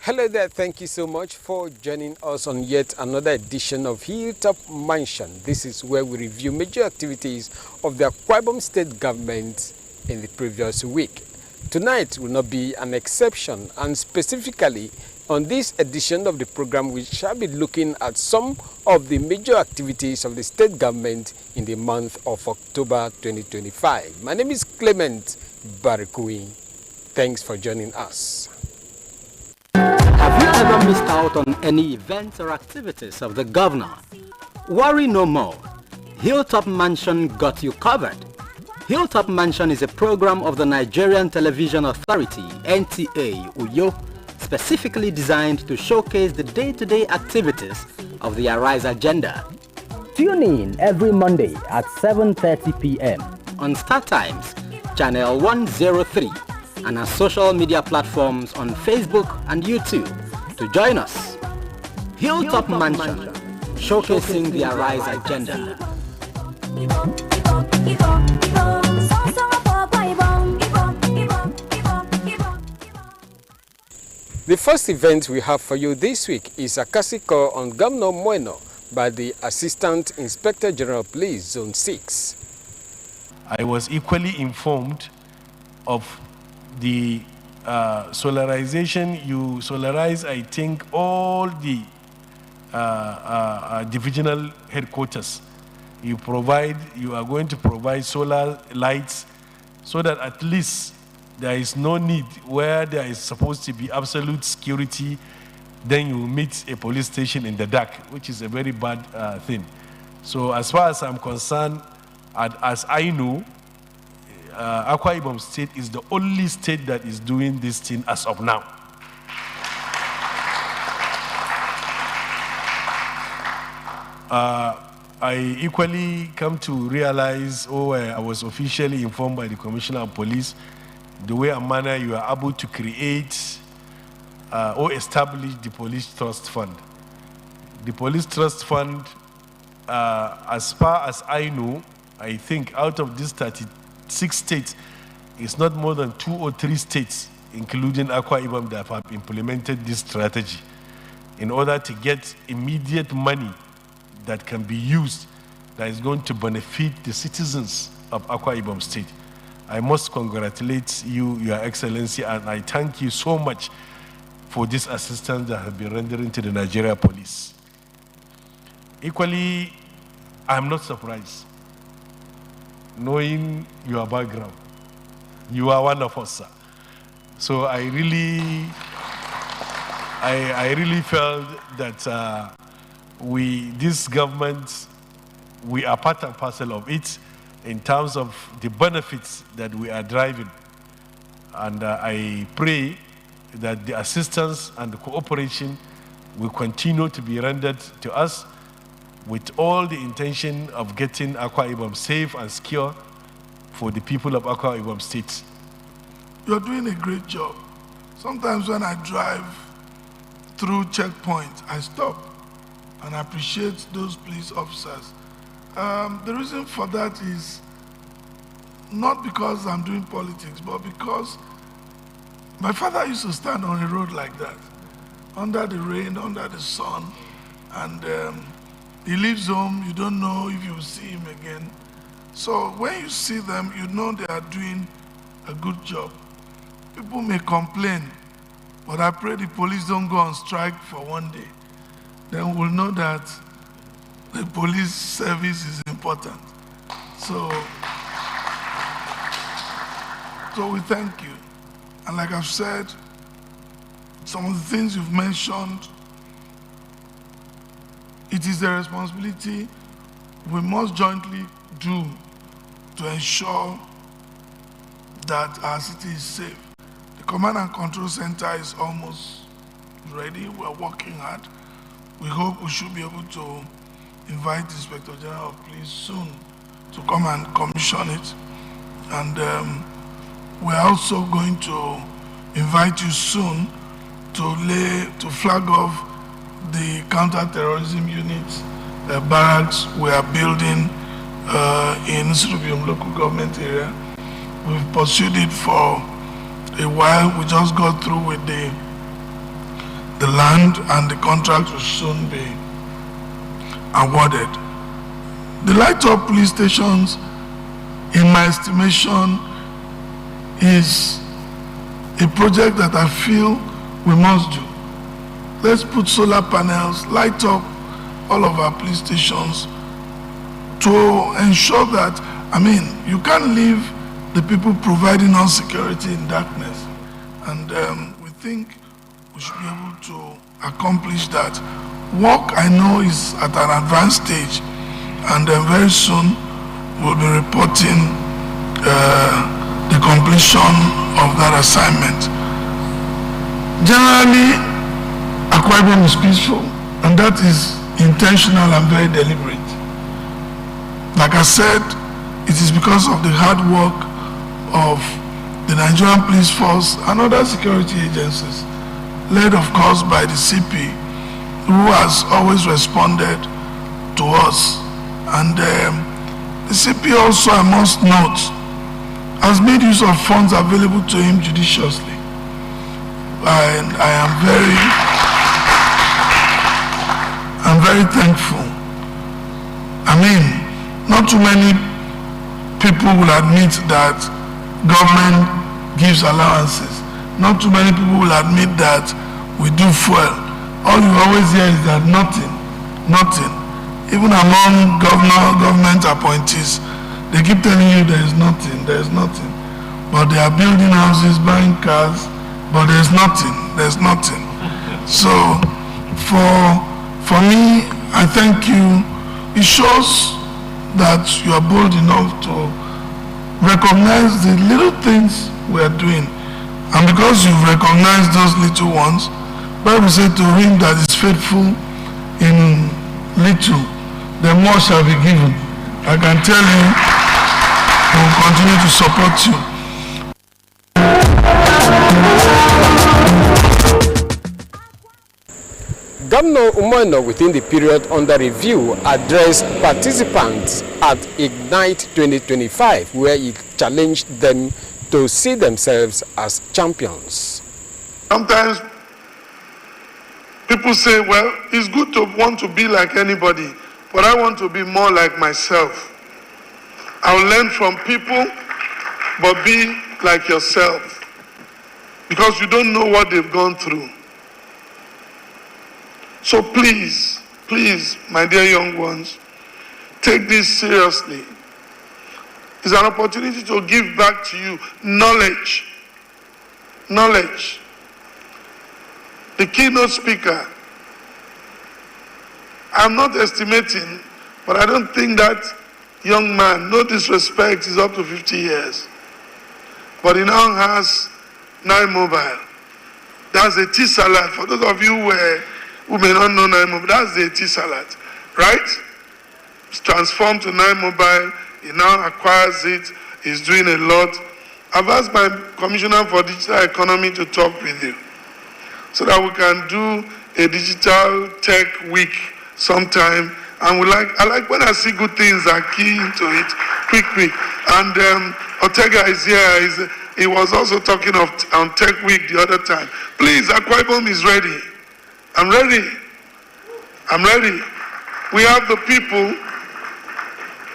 Hello there, thank you so much for joining us on yet another edition of Hilltop Mansion. This is where we review major activities of the Akwa Ibom State government in the previous week. Tonight will not be an exception, and specifically on this edition of the program we shall be looking at some of the major activities of the state government in the month of October 2025. My name is Clement Barikui. Thanks for joining us. Have you ever missed out on any events or activities of the governor? Worry no more. Hilltop Mansion got you covered. Hilltop Mansion is a program of the Nigerian Television Authority, NTA, Uyo, specifically designed to showcase the day-to-day activities of the Arise agenda. Tune in every Monday at 7:30 p.m. on Star Times, Channel 103, and our social media platforms on Facebook and YouTube to join us. Hilltop Mansion, showcasing the Arise agenda. The first event we have for you this week is a Kasiko on Governor Bueno by the Assistant Inspector General Police, Zone 6. I was equally informed of the solarization. You solarize, I think, all the divisional headquarters. You are going to provide solar lights so that at least there is no need where there is supposed to be absolute security, then you meet a police station in the dark, which is a very bad thing. So as far as I'm concerned, as I know, Akwa Ibom State is the only state that is doing this thing as of now. I equally come to realize, I was officially informed by the Commissioner of Police, the way and manner you are able to create or establish the Police Trust Fund. The Police Trust Fund, as far as I know, I think out of these 36 states, it's not more than 2 or 3 states, including Akwa Ibom, that have implemented this strategy in order to get immediate money that can be used that is going to benefit the citizens of Akwa Ibom State. I must congratulate you, Your Excellency, and I thank you so much for this assistance that has been rendering to the Nigeria Police. Equally, I'm not surprised, knowing your background. You are one of us, sir. So I really felt that this government, we are part and parcel of it in terms of the benefits that we are driving. And I pray that the assistance and the cooperation will continue to be rendered to us with all the intention of getting Akwa Ibom safe and secure for the people of Akwa Ibom State. You're doing a great job. Sometimes when I drive through checkpoints, I stop and appreciate those police officers. The reason for that is not because I'm doing politics, but because my father used to stand on a road like that, under the rain, under the sun, and he leaves home, you don't know if you will see him again. So when you see them, you know they are doing a good job. People may complain, but I pray the police don't go on strike for one day. Then we'll know that the police service is important. So we thank you. And like I've said, some of the things you've mentioned, it is a responsibility we must jointly do to ensure that our city is safe. The Command and Control Center is almost ready. We're working hard. We hope we should be able to invite the Inspector General of Police soon to come and commission it. And we're also going to invite you soon to flag off the counter-terrorism unit barracks we are building in Surubium local government area. We've pursued it for a while. We just got through with the the land, and the contract will soon be awarded. The HILLTOP police stations, in my estimation, is a project that I feel we must do. Let's put solar panels, light up all of our police stations to ensure that, you can't leave the people providing us security in darkness. And we think we should be able to accomplish that. Work, I know, is at an advanced stage, and very soon we'll be reporting the completion of that assignment. Generally, Akwa Ibom is peaceful, and that is intentional and very deliberate. Like I said, it is because of the hard work of the Nigerian police force and other security agencies, led of course by the CP, who has always responded to us. And the CP also, I must note, has made use of funds available to him judiciously. And I'm very thankful. Not too many people will admit that government gives allowances. Not too many people will admit that we do fuel. All you always hear is that nothing. Even among government appointees, they keep telling you there is nothing. But they are building houses, buying cars, but there's nothing. So for me, I thank you. It shows that you are bold enough to recognize the little things we are doing. And because you've recognized those little ones, Bible said to him that is faithful in little, the more shall be given. I can tell you, we will continue to support you. Governor Umoino, within the period under review, addressed participants at Ignite 2025, where he challenged them to see themselves as champions. Sometimes people say, well, it's good to want to be like anybody, but I want to be more like myself. I'll learn from people, but be like yourself, because you don't know what they've gone through. So please, my dear young ones, take this seriously. It's an opportunity to give back to you knowledge. The keynote speaker, I'm not estimating, but I don't think that young man, no disrespect, is up to 50 years. But he now has 9 Mobile. That's a tea salad. For those of you who may not know 9 Mobile, that's the tea salad, right? It's transformed to 9 Mobile. He now acquires it. He's doing a lot. I've asked my Commissioner for Digital Economy to talk with you so that we can do a digital tech week sometime. And I like when I see good things, I key into it quick. And Ortega is here. He was also talking on Tech Week the other time. Please, Akwa Ibom is ready. I'm ready. We have the people,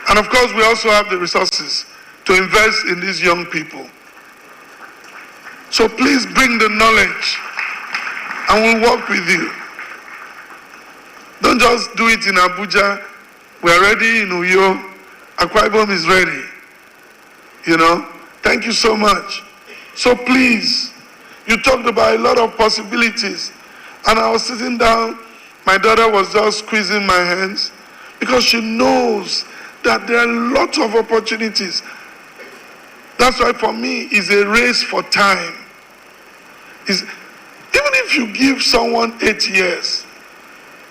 and of course we also have the resources to invest in these young people. So please bring the knowledge, and we'll work with you. Don't just do it in Abuja. We're ready in Uyo. Akwa Ibom is ready. Thank you so much. So please, you talked about a lot of possibilities. And I was sitting down, my daughter was just squeezing my hands because she knows that there are lots of opportunities. That's why for me, it's a race for time. Even if you give someone 8 years,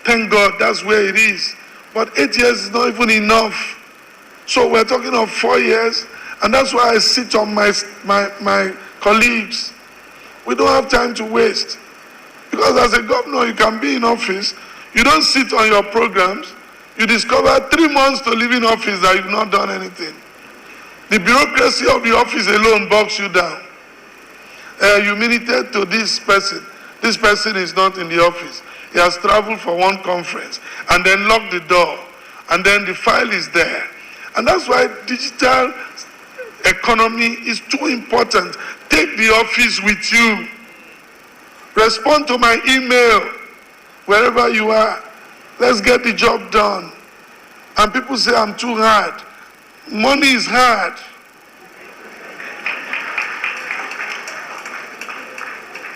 thank God that's where it is. But 8 years is not even enough. So we're talking of 4 years, and that's why I sit on my colleagues. We don't have time to waste. Because as a governor, you can be in office, you don't sit on your programs, you discover 3 months to leave in office that you've not done anything. The bureaucracy of the office alone bogs you down. You militate to this person. this person is not in the office. He has traveled for one conference, and then lock the door, and then the file is there. And that's why digital economy is too important. Take the office with you. Respond to my email wherever you are. Let's get the job done. And people say I'm too hard. Money is hard.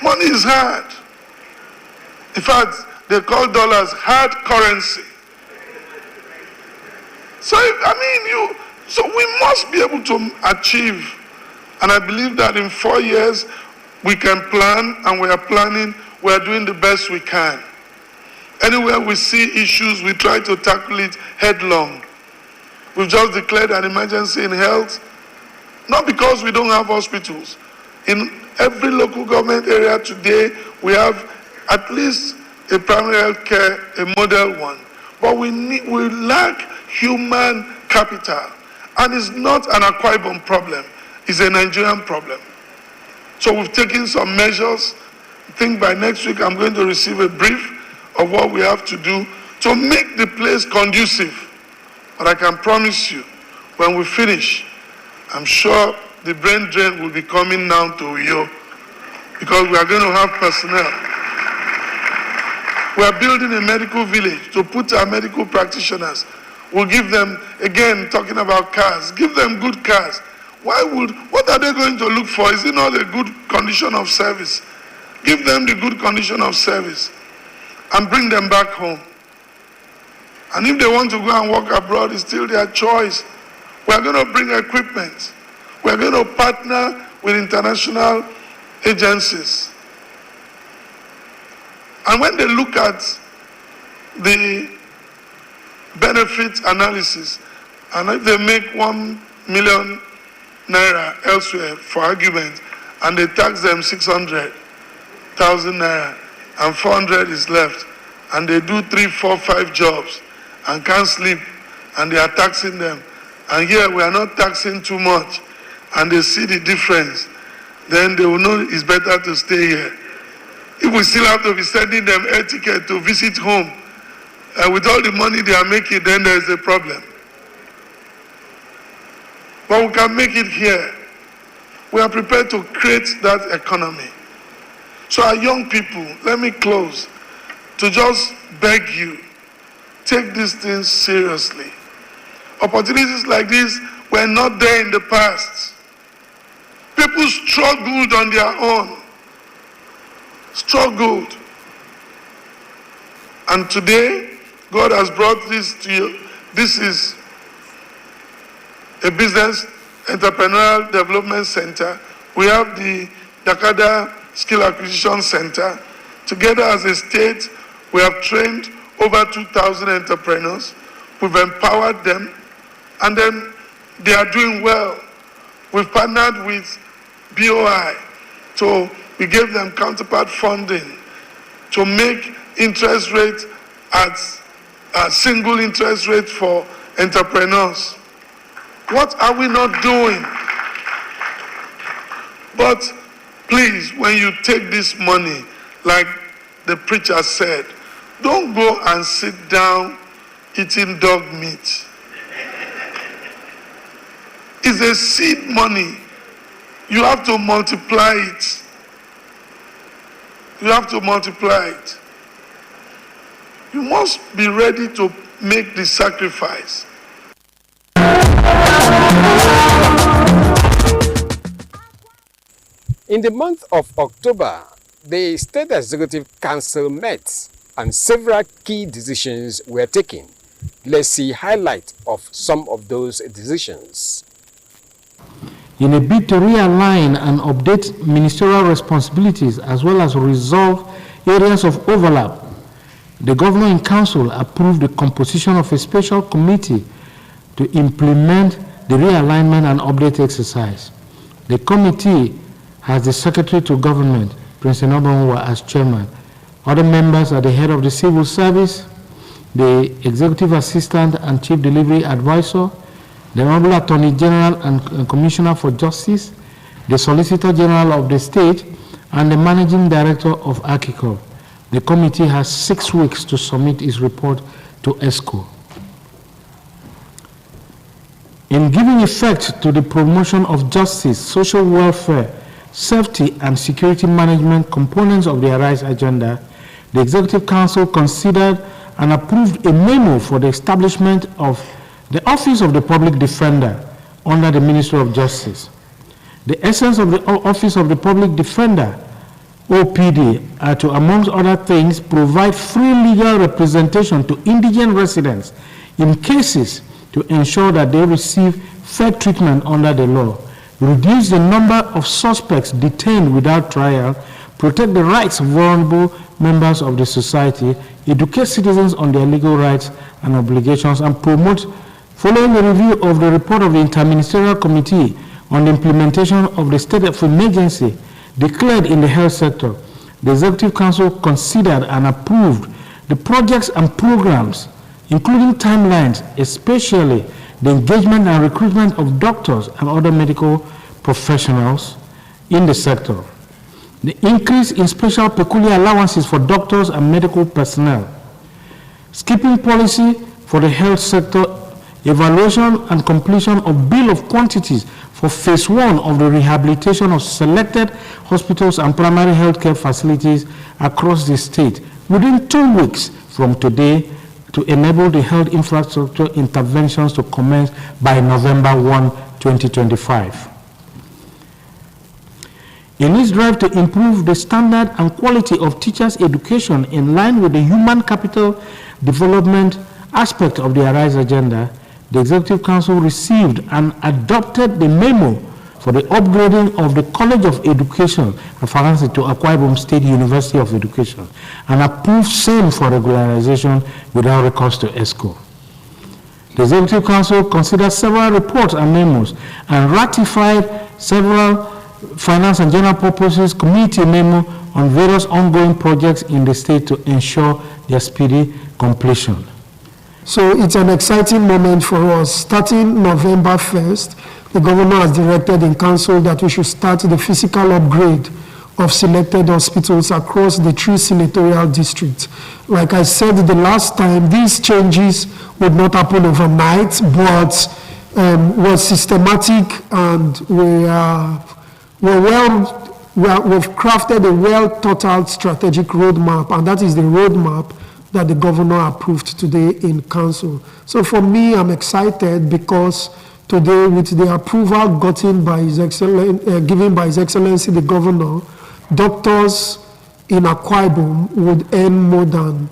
Money is hard. In fact, they call dollars hard currency. So, so we must be able to achieve. And I believe that in 4 years, we can plan, and we are planning, we are doing the best we can. Anywhere we see issues, we try to tackle it headlong. We've just declared an emergency in health, not because we don't have hospitals. In every local government area today, we have at least a primary health care, a model one. But we lack human capital. And it's not an Akwa Ibom problem, it's a Nigerian problem. So we've taken some measures. I think by next week I'm going to receive a brief of what we have to do to make the place conducive. But I can promise you, when we finish, I'm sure the brain drain will be coming down to you, because we are going to have personnel. We are building a medical village to put our medical practitioners. We'll give them, again, talking about cars, give them good cars. What are they going to look for? Is it not a good condition of service? Give them the good condition of service and bring them back home. And if they want to go and work abroad, it's still their choice. We're going to bring equipment. We're going to partner with international agencies. And when they look at the benefit analysis, and if they make 1 million naira elsewhere, for argument, and they tax them 600,000 naira, and 400 is left, and they do 3, 4, 5 jobs, and can't sleep, and they are taxing them, and here we are not taxing too much, and they see the difference, then they will know it's better to stay here. If we still have to be sending them air ticket to visit home, with all the money they are making, then there's a problem. But we can make it here. We are prepared to create that economy. So our young people, let me close, to just beg you, take these things seriously. Opportunities like this were not there in the past. People struggled on their own. Struggled. And today, God has brought this to you. This is a business entrepreneurial development center. We have the Dakada Skill Acquisition Center. Together as a state, we have trained over 2,000 entrepreneurs. We've empowered them, and then they are doing well. We've partnered with BOI, so we gave them counterpart funding to make interest rate at a single interest rate for entrepreneurs. What are we not doing? But please, when you take this money, like the preacher said, don't go and sit down eating dog meat. It's a seed money. You have to multiply it. You have to multiply it. You must be ready to make the sacrifice. In the month of October, the State Executive Council met and several key decisions were taken. Let's see highlights of some of those decisions. In a bid to realign and update ministerial responsibilities as well as resolve areas of overlap, the Governor in Council approved the composition of a special committee to implement the realignment and update exercise. The committee has the Secretary to Government, Prince Enobanwa, as chairman. Other members are the head of the Civil Service, the Executive Assistant and Chief Delivery Advisor, the Honorable Attorney General and Commissioner for Justice, the Solicitor General of the State, and the Managing Director of ACICOP. The committee has 6 weeks to submit its report to ESCO. In giving effect to the promotion of justice, social welfare, safety, and security management components of the ARISE agenda, the Executive Council considered and approved a memo for the establishment of the Office of the Public Defender under the Ministry of Justice. The essence of the Office of the Public Defender, OPD, are to, amongst other things, provide free legal representation to indigent residents in cases to ensure that they receive fair treatment under the law, reduce the number of suspects detained without trial, protect the rights of vulnerable members of the society, educate citizens on their legal rights and obligations, and promote, following the review of the report of the Interministerial Committee on the implementation of the state of emergency declared in the health sector, the Executive Council considered and approved the projects and programs, including timelines, especially the engagement and recruitment of doctors and other medical professionals in the sector, the increase in special peculiar allowances for doctors and medical personnel, skipping policy for the health sector, evaluation and completion of bill of quantities for phase 1 of the rehabilitation of selected hospitals and primary health care facilities across the state within 2 weeks from today, to enable the health infrastructure interventions to commence by November 1, 2025. In its drive to improve the standard and quality of teachers' education in line with the human capital development aspect of the ARISE agenda, the Executive Council received and adopted the memo for the upgrading of the College of Education and Pharmacy to Akwa Ibom State University of Education, and approved same for regularization without recourse to ESCO. The Executive Council considered several reports and memos and ratified several Finance and General Purposes Committee memo on various ongoing projects in the state to ensure their speedy completion. So it's an exciting moment for us. Starting November 1st, the governor has directed in council that we should start the physical upgrade of selected hospitals across the 3 senatorial districts. Like I said the last time, these changes would not happen overnight, but were systematic, and we've crafted a well thought out strategic roadmap, and that is the roadmap that the governor approved today in council. So for me, I'm excited because today, with the approval given by His Excellency the Governor, doctors in Akwa Ibom would earn more than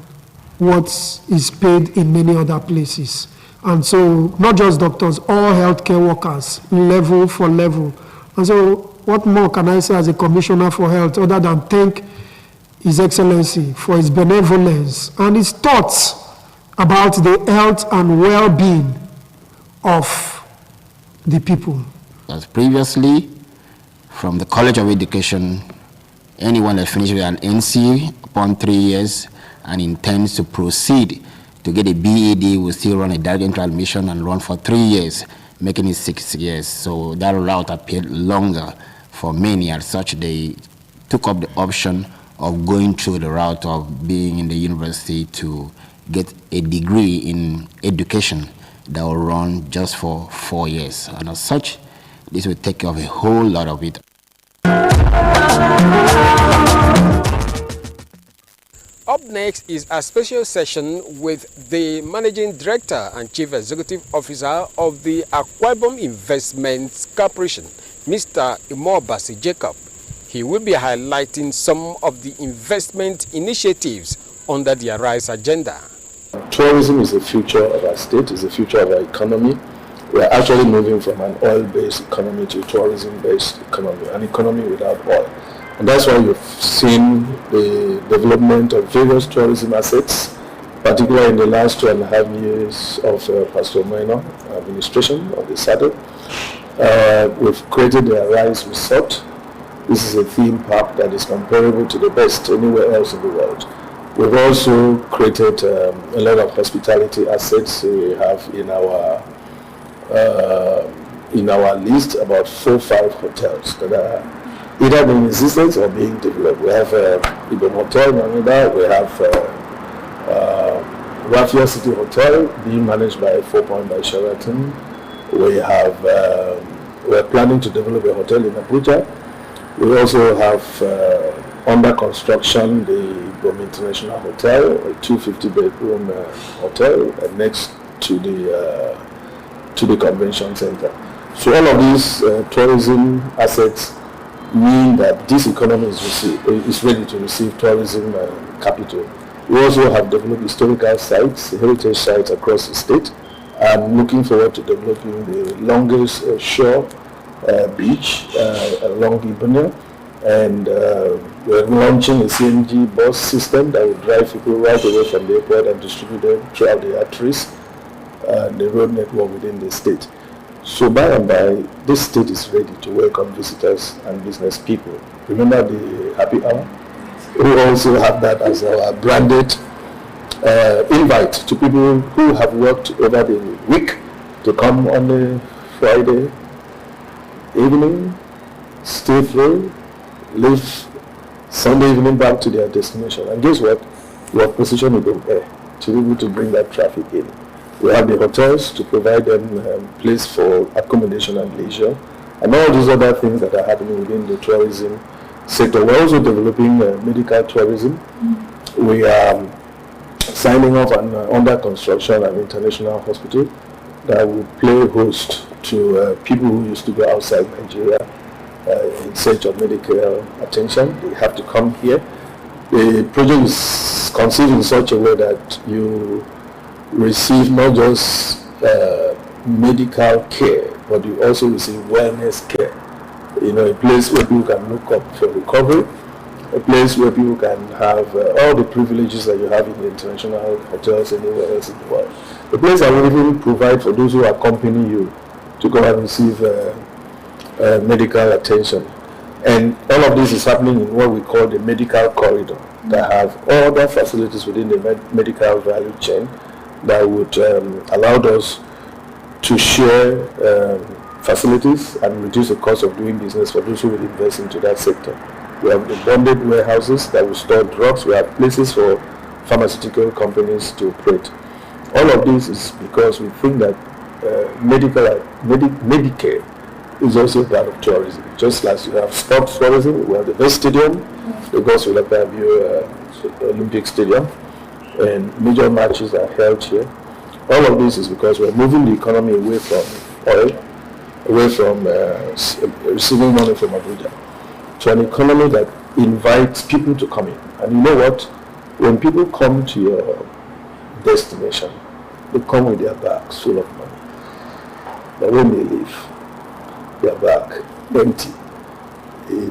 what is paid in many other places. And so, not just doctors, all healthcare workers, level for level. And so, what more can I say as a Commissioner for Health other than thank His Excellency for his benevolence and his thoughts about the health and well-being of the people. As previously, from the College of Education, anyone that finishes with an NC upon 3 years and intends to proceed to get a BEd will still run a direct entry admission and run for 3 years, making it 6 years. So that route appeared longer for many, as such they took up the option of going through the route of being in the university to get a degree in education that will run just for 4 years. And as such, this will take care of a whole lot of it. Up next is a special session with the Managing Director and Chief Executive Officer of the Akwa Ibom Investments Corporation, Mr. Imobasi Jacob. He will be highlighting some of the investment initiatives under the ARISE agenda. Tourism is the future of our state, is the future of our economy. We are actually moving from an oil-based economy to a tourism-based economy, an economy without oil. And that's why you've seen the development of various tourism assets, particularly in the last 2.5 years of Pastor Minor administration of the SADC. We've created the ARISE Resort. This is a theme park that is comparable to the best anywhere else in the world. We've also created a lot of hospitality assets. We have in our list about 4 or 5 hotels that are either being existence or being developed. We have Ibom Hotel in Anida, we have Rafia City Hotel being managed by 4 Point by Sheraton. We have, we're planning to develop a hotel in Abuja. We also have under construction the Ibom International Hotel, a 250-bedroom hotel next to the convention center. So all of these tourism assets mean that this economy is ready to receive tourism capital. We also have developed historical sites, heritage sites across the state. I'm looking forward to developing the longest shore beach along Ibonia, and we're launching a CNG bus system that will drive people right away from the airport and distribute them throughout the arteries and the road network within the state. So by and by, this state is ready to welcome visitors and business people. Remember the happy hour? We also have that as our branded invite to people who have worked over the week to come on a Friday evening, stay through, leave Sunday evening back to their destination. And guess what? We have positioned them there to be able to bring that traffic in. We have the hotels to provide them place for accommodation and leisure, and all these other things that are happening within the tourism sector. We're also developing medical tourism. We are signing off an under construction an international hospital that will play host to people who used to go outside Nigeria in search of medical attention. They have to come here. The project is conceived in such a way that you receive not just medical care, but you also receive wellness care. You know, a place where people can look up for recovery, a place where people can have all the privileges that you have in the international hotels anywhere else in the world. A place that will even provide for those who accompany you to go and receive medical attention. And all of this is happening in what we call the medical corridor, that have all the facilities within the medical value chain that would allow us to share facilities and reduce the cost of doing business for those who will invest into that sector. We have the bonded warehouses that will store drugs. We have places for pharmaceutical companies to operate. All of this is because we think that Medicare is also part of tourism. Just like you have sports tourism, we have the best stadium, the Gospel Olympic Stadium, and major matches are held here. All of this is because we're moving the economy away from oil, away from receiving money from Abuja, to an economy that invites people to come in. And you know what? When people come to your destination, they come with their bags full of money. But when they leave, their bag empty.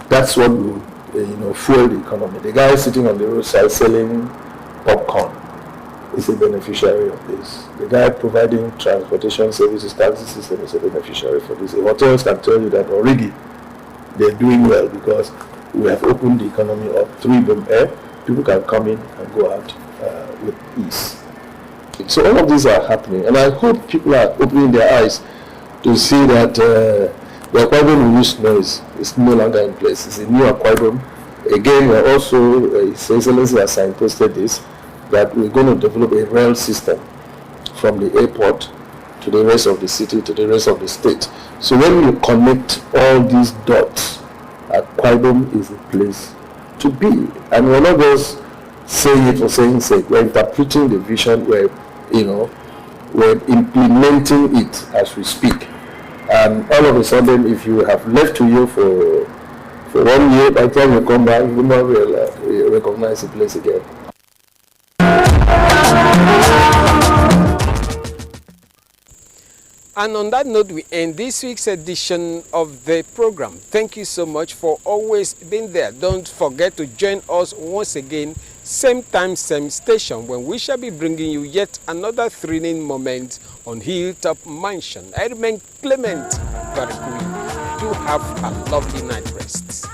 That's what will fuel the economy. The guy sitting on the roadside selling popcorn is a beneficiary of this. The guy providing transportation services, taxi system is a beneficiary for this. The hotels can tell you that already they're doing well because we have opened the economy up through them air. People can come in and go out with ease. So all of these are happening, and I hope people are opening their eyes to see that the Akwa Ibom we used to know is no longer in place. It's a new Akwa Ibom. Again, we're also, His Excellency has signposted this, that we're going to develop a rail system from the airport to the rest of the city, to the rest of the state. So when you connect all these dots, Akwa Ibom is a place to be. And we're not just saying it for saying sake. We're interpreting the vision, we're implementing it as we speak. And all of a sudden, if you have left to you for 1 year, by the time you come back, you will not recognize the place again. And on that note, we end this week's edition of the program. Thank you so much for always being there. Don't forget to join us once again, same time, same station, when we shall be bringing you yet another thrilling moment on Hilltop Mansion. I remain Clement Varikui. Do have a lovely night rest.